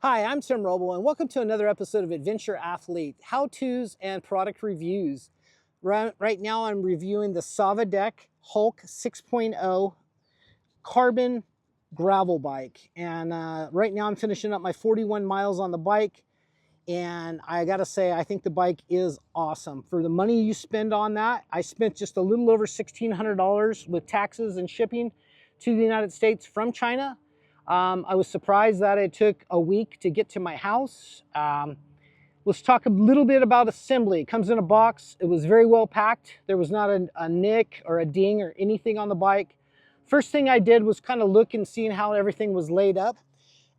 Hi, I'm Tim Roble, and welcome to another episode of Adventure Athlete, how-tos and product reviews. Right now I'm reviewing the Sava Deck Hulk 6.0 carbon gravel bike. And right now I'm finishing up my 41 miles on the bike. And I gotta say, I think the bike is awesome. For the money you spend on that, I spent just a little over $1,600 with taxes and shipping to the United States from China. I was surprised that it took a week to get to my house. Let's talk a little bit about assembly. It comes in a box. It was very well packed. There was not a nick or a ding or anything on the bike. First thing I did was kind of look and seeing how everything was laid up.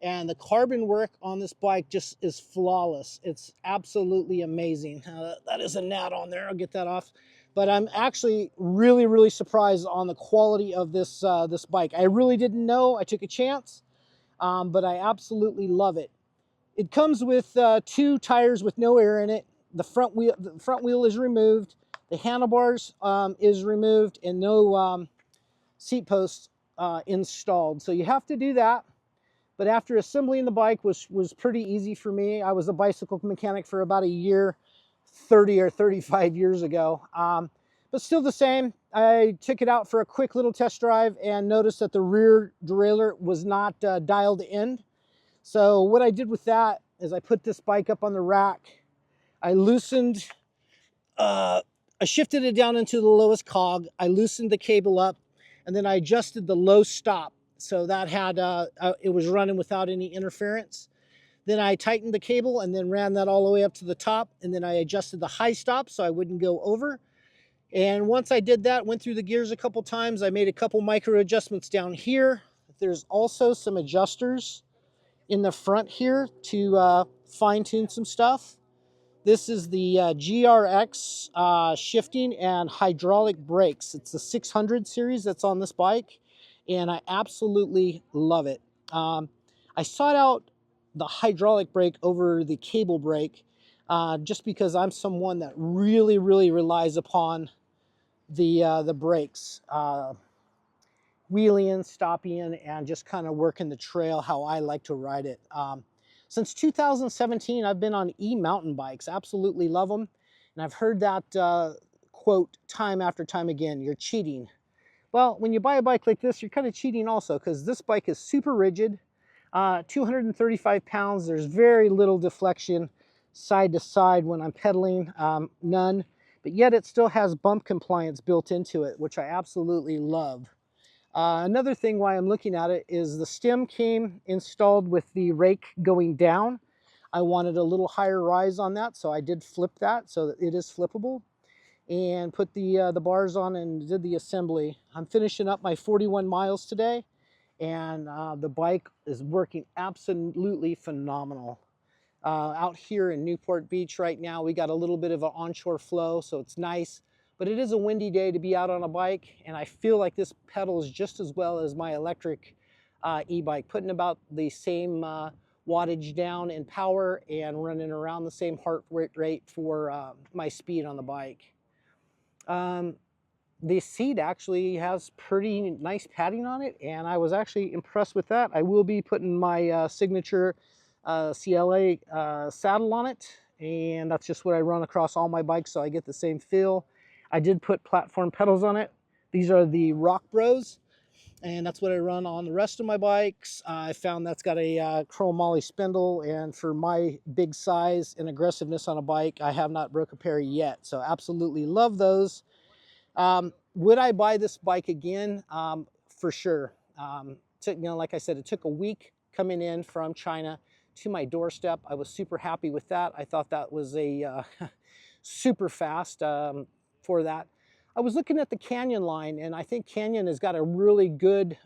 And the carbon work on this bike just is flawless. It's absolutely amazing. That is a gnat on there. I'll get that off. But I'm actually really surprised on the quality of this this bike. I really didn't know. I took a chance, but I absolutely love it. It comes with two tires with no air in it. The front wheel is removed. The handlebars is removed, and no seat posts installed. So you have to do that. But after assembling the bike was pretty easy for me. I was a bicycle mechanic for about a year, 30 or 35 years ago. But still the same. I took it out for a quick little test drive and noticed that the rear derailleur was not dialed in. So what I did with that is I put this bike up on the rack. I loosened, I shifted it down into the lowest cog. I loosened the cable up, and then I adjusted the low stop. So that had, it was running without any interference. Then I tightened the cable and then ran that all the way up to the top. And then I adjusted the high stop so I wouldn't go over. And once I did that, went through the gears a couple times, I made a couple micro adjustments down here. There's also some adjusters in the front here to fine tune some stuff. This is the GRX shifting and hydraulic brakes. It's the 600 series that's on this bike, and I absolutely love it. I sought out the hydraulic brake over the cable brake just because I'm someone that really relies upon the brakes. Wheeling, stopping, and just kind of working the trail how I like to ride it. Since 2017, I've been on e-mountain bikes. Absolutely love them. And I've heard that quote time after time again, you're cheating. Well, when you buy a bike like this, you're kind of cheating also, because this bike is super rigid, 235 pounds. There's very little deflection side to side when I'm pedaling, none. But yet it still has bump compliance built into it, which I absolutely love. Another thing why I'm looking at it is the stem came installed with the rake going down. I wanted a little higher rise on that, so I did flip that so that it is flippable, and put the bars on and did the assembly. I'm finishing up my 41 miles today, and the bike is working absolutely phenomenal. Out here in Newport Beach right now, we got a little bit of an onshore flow, so it's nice. But it is a windy day to be out on a bike, and I feel like this pedals just as well as my electric e-bike, putting about the same wattage down in power and running around the same heart rate for my speed on the bike. The seat actually has pretty nice padding on it, and I was actually impressed with that. I will be putting my signature CLA saddle on it, and that's just what I run across all my bikes, so I get the same feel. I did put platform pedals on it. These are the Rock Bros, and that's what I run on the rest of my bikes. I found that's got a chromoly spindle, and for my big size and aggressiveness on a bike, I have not broke a pair yet, so absolutely love those. Would I buy this bike again? For sure. Like I said, it took a week coming in from China to my doorstep. I was super happy with that. I thought that was a super fast for that. I was looking at the Canyon line, and I think Canyon has got a really good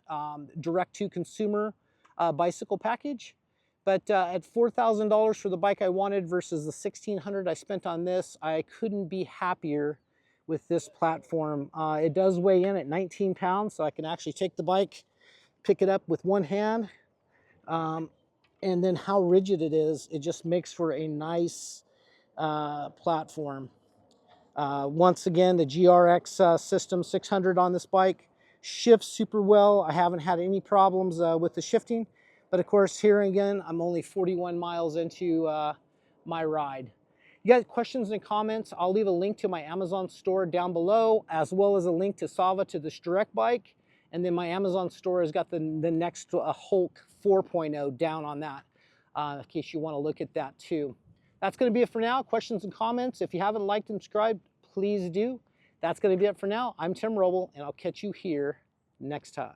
direct-to-consumer bicycle package. But at $4,000 for the bike I wanted versus the $1,600 I spent on this, I couldn't be happier with this platform. It does weigh in at 19 pounds, so I can actually take the bike, pick it up with one hand, and then how rigid it is, it just makes for a nice platform. Once again, the GRX system 600 on this bike shifts super well. I haven't had any problems with the shifting, But of course, here again, I'm only 41 miles into my ride. You guys, questions and comments, I'll leave a link to my Amazon store down below, as well as a link to Sava, to this direct bike. And then my Amazon store has got the next Hulk 4.0 down on that, in case you want to look at that too. That's going to be it for now. Questions and comments. If you haven't liked and subscribed, please do. That's going to be it for now. I'm Tim Roble, and I'll catch you here next time.